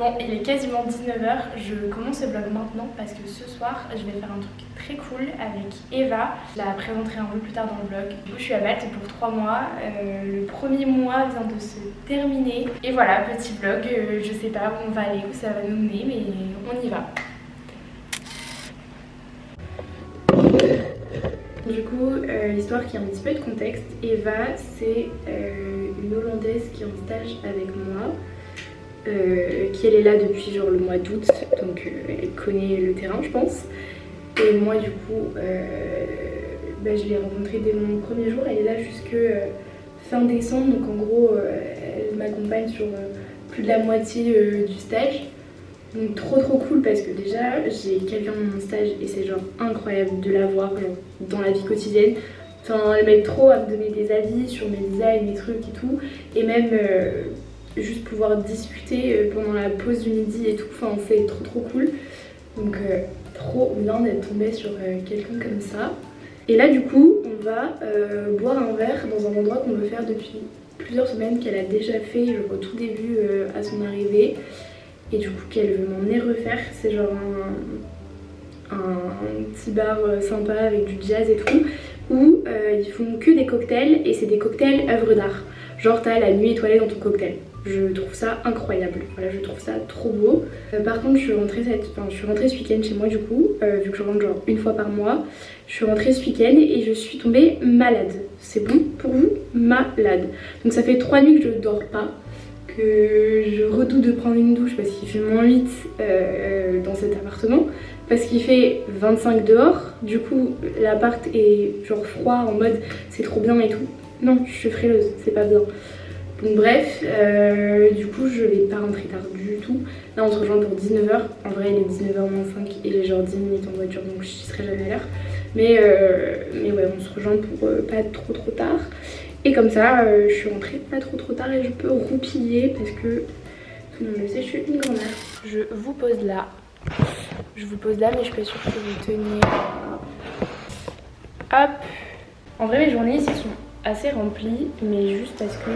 Bon, il est quasiment 19h, je commence le vlog maintenant parce que ce soir je vais faire un truc très cool avec Eva. Je la présenterai un peu plus tard dans le vlog. Du coup je suis à Malte pour 3 mois, le premier mois vient de se terminer. Et voilà, petit vlog, je sais pas où on va aller, où ça va nous mener, mais on y va. Du coup, histoire qu'il y ait un petit peu de contexte, Eva c'est une Hollandaise qui est en stage avec moi. Qui elle est là depuis genre le mois d'août, donc elle connaît le terrain je pense. Et moi du coup je l'ai rencontrée dès mon premier jour, elle est là jusque fin décembre, donc en gros elle m'accompagne sur plus de la moitié du stage. Donc trop cool parce que déjà j'ai quelqu'un dans mon stage et c'est genre incroyable de la voir genre, dans la vie quotidienne. Enfin elle m'aide trop à me donner des avis sur mes designs, mes trucs et tout, et même juste pouvoir discuter pendant la pause du midi et tout, enfin c'est trop cool. Donc trop bien d'être tombée sur quelqu'un comme ça. Et là du coup on va boire un verre dans un endroit qu'on veut faire depuis plusieurs semaines, qu'elle a déjà fait genre au tout début à son arrivée, et du coup qu'elle veut m'emmener refaire. C'est genre un petit bar sympa avec du jazz et tout, où ils font que des cocktails, et c'est des cocktails œuvres d'art. Genre t'as la nuit étoilée dans ton cocktail. Je trouve ça incroyable, voilà, je trouve ça trop beau. Par contre je suis rentrée ce week-end chez moi du coup, vu que je rentre genre une fois par mois. Je suis rentrée ce week-end et je suis tombée malade. C'est bon pour vous? Malade. Donc ça fait 3 nuits que je dors pas, que je redoute de prendre une douche parce qu'il fait -8 dans cet appartement, parce qu'il fait 25 dehors. Du coup l'appart est genre froid, en mode c'est trop bien et tout. Non, je suis frileuse, c'est pas bien. Donc bref, du coup je vais pas rentrer tard du tout. Là on se rejoint pour 19h. En vrai il est 19h-5 et il est genre 10 minutes en voiture, donc j'y serai jamais à l'heure. Mais ouais, on se rejoint pour pas être trop tard. Et comme ça je suis rentrée pas trop tard et je peux roupiller parce que tout le monde le sait, je suis une grand-mère. Je vous pose là. Je vous pose là, mais je suis pas sûre que vous teniez. Hop. En vrai mes journées ici sont assez remplie, mais juste parce que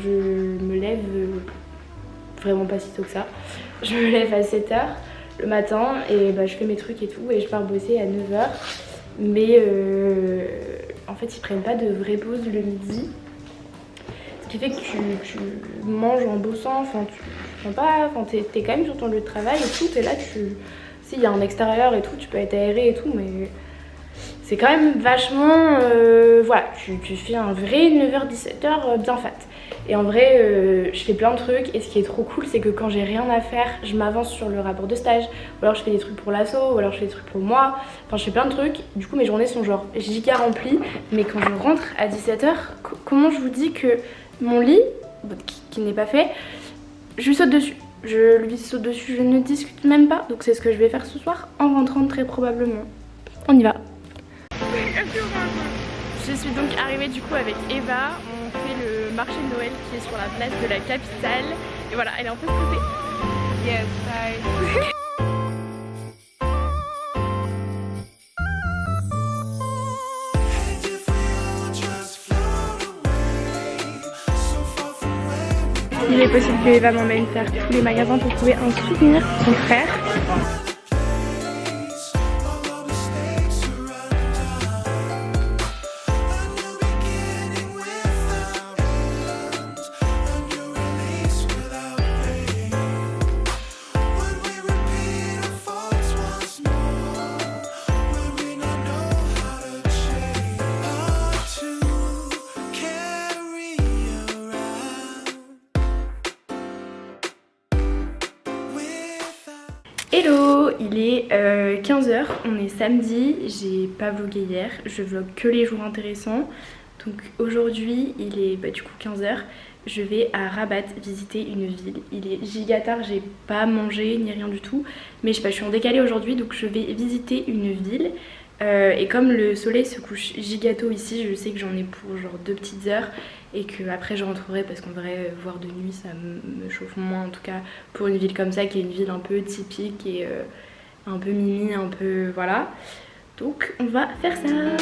je me lève vraiment pas si tôt que ça. Je me lève à 7h le matin et je fais mes trucs et tout, et je pars bosser à 9h. Mais en fait ils prennent pas de vraie pause le midi, ce qui fait que tu manges en bossant, enfin tu prends pas, enfin t'es quand même sur ton lieu de travail et tout, t'es là, s'il y a un extérieur et tout, tu peux être aéré et tout, mais c'est quand même vachement, voilà, tu fais un vrai 9h-17h bien fat. Et en vrai, je fais plein de trucs, et ce qui est trop cool, c'est que quand j'ai rien à faire, je m'avance sur le rapport de stage, ou alors je fais des trucs pour l'asso, ou alors je fais des trucs pour moi, enfin je fais plein de trucs. Du coup mes journées sont genre giga remplies, mais quand je rentre à 17h, comment je vous dis que mon lit, qui n'est pas fait, je lui saute dessus. Je lui saute dessus, je ne discute même pas, donc c'est ce que je vais faire ce soir en rentrant très probablement. On y va. Je suis donc arrivée du coup avec Eva, on fait le marché de Noël qui est sur la place de la capitale, et voilà, elle est un peu stressée. Yes, bye. Il est possible que Eva m'emmène faire tous les magasins pour trouver un souvenir pour son frère. Hello, il est 15h, on est samedi, j'ai pas vlogué hier, je vlog que les jours intéressants. Donc aujourd'hui il est du coup 15h, je vais à Rabat visiter une ville. Il est giga tard, j'ai pas mangé ni rien du tout, mais je sais pas, je suis en décalé aujourd'hui, donc je vais visiter une ville. Et comme le soleil se couche giga tôt ici, je sais que j'en ai pour genre 2 petites heures, et que après je rentrerai parce qu'en vrai voir de nuit ça me chauffe moins, en tout cas pour une ville comme ça qui est une ville un peu typique et un peu mimi, un peu voilà. Donc on va faire ça.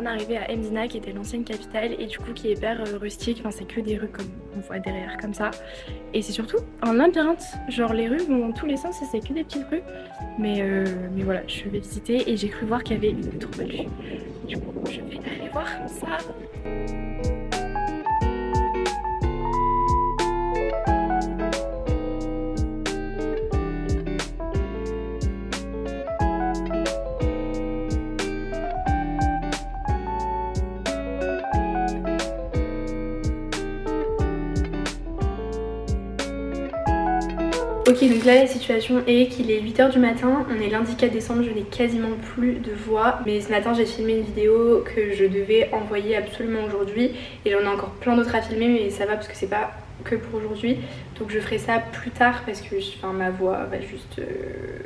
d'arriver à Mdina qui était l'ancienne capitale et du coup qui est hyper rustique, enfin c'est que des rues comme on voit derrière comme ça. Et c'est surtout un labyrinthe, genre les rues vont dans tous les sens et c'est que des petites rues. Mais voilà, je vais visiter et j'ai cru voir qu'il y avait une trop belle vue. Du coup je vais aller voir ça. Ok, donc là la situation est qu'il est 8 h du matin, on est lundi 4 décembre, je n'ai quasiment plus de voix. Mais ce matin j'ai filmé une vidéo que je devais envoyer absolument aujourd'hui. Et j'en ai encore plein d'autres à filmer mais ça va parce que c'est pas que pour aujourd'hui. Donc je ferai ça plus tard parce que ma voix va juste...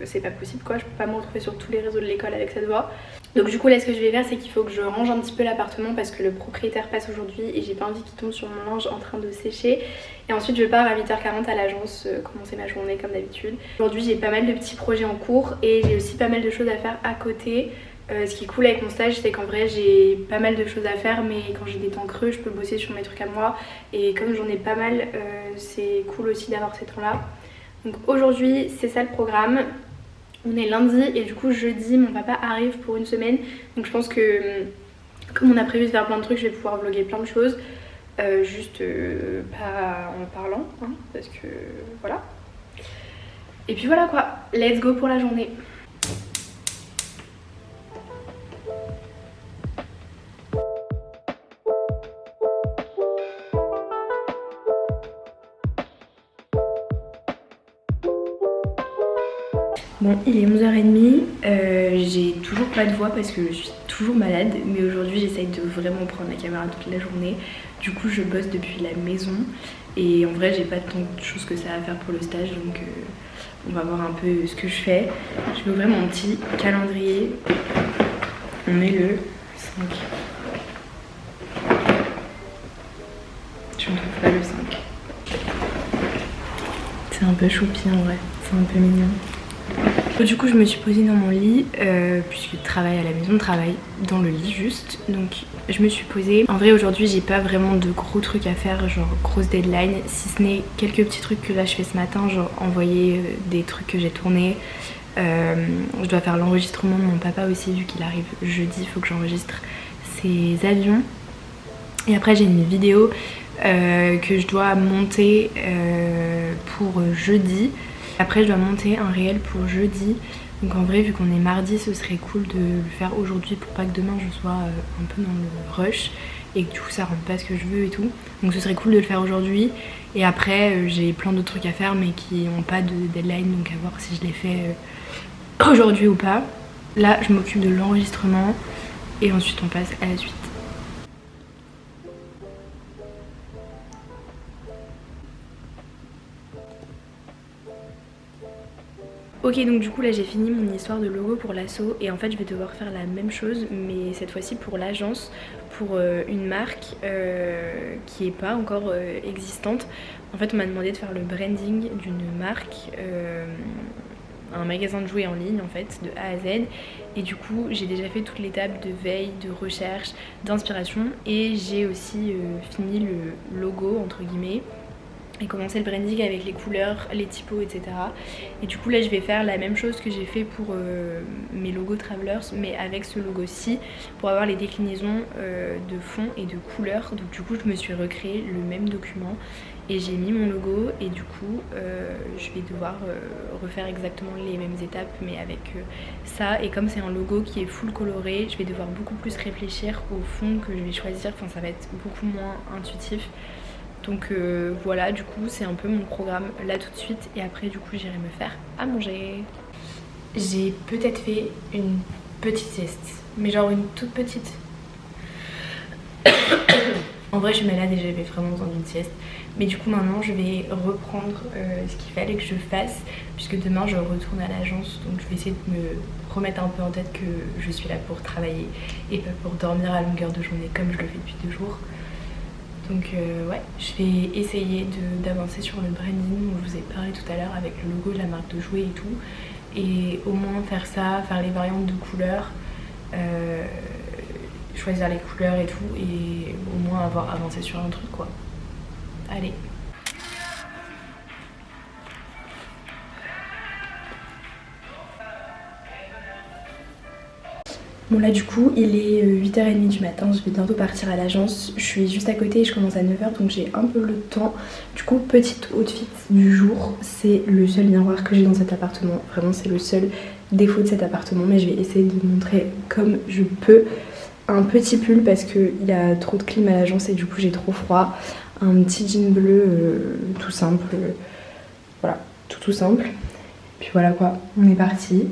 c'est pas possible quoi, je peux pas me retrouver sur tous les réseaux de l'école avec cette voix. Donc du coup là ce que je vais faire c'est qu'il faut que je range un petit peu l'appartement parce que le propriétaire passe aujourd'hui et j'ai pas envie qu'il tombe sur mon linge en train de sécher. Et ensuite je pars à 8 h 40 à l'agence commencer ma journée comme d'habitude. Aujourd'hui j'ai pas mal de petits projets en cours et j'ai aussi pas mal de choses à faire à côté. Ce qui est cool avec mon stage c'est qu'en vrai j'ai pas mal de choses à faire mais quand j'ai des temps creux je peux bosser sur mes trucs à moi. Et comme j'en ai pas mal c'est cool aussi d'avoir ces temps là. Donc aujourd'hui c'est ça le programme. On est lundi et du coup jeudi mon papa arrive pour une semaine. Donc je pense que comme on a prévu de faire plein de trucs je vais pouvoir vlogger plein de choses. Juste pas en parlant hein, parce que voilà. Et puis voilà quoi, let's go pour la journée. Bon, il est 11 h 30, j'ai toujours pas de voix parce que je suis toujours malade, mais aujourd'hui j'essaye de vraiment prendre la caméra toute la journée. Du coup je bosse depuis la maison et en vrai j'ai pas tant de choses que ça à faire pour le stage, donc on va voir un peu ce que je fais. Je vais ouvrir mon petit calendrier, on est le 5. Je ne trouve pas le 5. C'est un peu choupi en vrai, c'est un peu mignon. Du coup je me suis posée dans mon lit puisque travail à la maison, travail dans le lit juste. Donc je me suis posée. En vrai aujourd'hui j'ai pas vraiment de gros trucs à faire, genre grosse deadline, si ce n'est quelques petits trucs que là je fais ce matin, genre envoyer des trucs que j'ai tournés. Je dois faire l'enregistrement de mon papa aussi vu qu'il arrive jeudi, il faut que j'enregistre ses avions. Et après j'ai une vidéo que je dois monter pour jeudi. Après je dois monter un réel pour jeudi. Donc en vrai vu qu'on est mardi ce serait cool de le faire aujourd'hui pour pas que demain je sois un peu dans le rush et que du coup ça rende pas ce que je veux et tout. Donc ce serait cool de le faire aujourd'hui. Et après j'ai plein d'autres trucs à faire mais qui n'ont pas de deadline, donc à voir si je les fais aujourd'hui ou pas. Là je m'occupe de l'enregistrement et ensuite on passe à la suite. Ok, donc du coup là j'ai fini mon histoire de logo pour l'asso et en fait je vais devoir faire la même chose mais cette fois-ci pour l'agence, pour une marque qui est pas encore existante. En fait on m'a demandé de faire le branding d'une marque, un magasin de jouets en ligne en fait de A à Z, et du coup j'ai déjà fait toute l'étape de veille, de recherche, d'inspiration et j'ai aussi fini le logo entre guillemets et commencer le branding avec les couleurs, les typos, etc. Et du coup là je vais faire la même chose que j'ai fait pour mes logos Travelers mais avec ce logo-ci pour avoir les déclinaisons de fond et de couleurs. Donc du coup je me suis recréé le même document et j'ai mis mon logo et du coup je vais devoir refaire exactement les mêmes étapes mais avec ça. Et comme c'est un logo qui est full coloré, je vais devoir beaucoup plus réfléchir au fond que je vais choisir, enfin ça va être beaucoup moins intuitif. Donc voilà, du coup c'est un peu mon programme là tout de suite et après du coup j'irai me faire à manger. J'ai peut-être fait une petite sieste, mais genre une toute petite. En vrai je suis malade et j'avais vraiment besoin d'une sieste. Mais du coup maintenant je vais reprendre ce qu'il fallait que je fasse puisque demain je retourne à l'agence. Donc je vais essayer de me remettre un peu en tête que je suis là pour travailler et pas pour dormir à longueur de journée comme je le fais depuis 2 jours. Donc ouais, je vais essayer d'avancer sur le branding dont je vous ai parlé tout à l'heure avec le logo de la marque de jouets et tout. Et au moins faire ça, faire les variantes de couleurs. choisir les couleurs et tout, et au moins avoir avancé sur un truc quoi. Allez. Bon là du coup il est 8h30 du matin, je vais bientôt partir à l'agence. Je suis juste à côté et je commence à 9h donc j'ai un peu le temps. Du coup petite outfit du jour, c'est le seul miroir que j'ai dans cet appartement. Vraiment c'est le seul défaut de cet appartement, mais je vais essayer de vous montrer comme je peux. Un petit pull parce qu'il y a trop de clim à l'agence et du coup j'ai trop froid. Un petit jean bleu tout simple, voilà, tout simple. Puis voilà quoi, on est parti.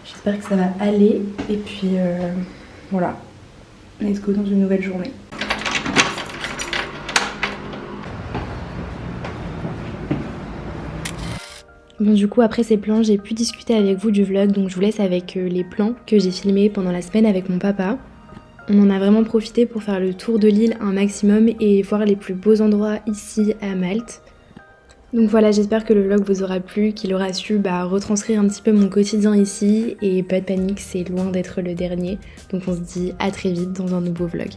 J'espère que ça va aller et puis voilà, let's go dans une nouvelle journée. Bon du coup après ces plans j'ai pu discuter avec vous du vlog, donc je vous laisse avec les plans que j'ai filmés pendant la semaine avec mon papa. On en a vraiment profité pour faire le tour de l'île un maximum et voir les plus beaux endroits ici à Malte. Donc voilà, j'espère que le vlog vous aura plu, qu'il aura su retranscrire un petit peu mon quotidien ici, et pas de panique, c'est loin d'être le dernier. Donc on se dit à très vite dans un nouveau vlog.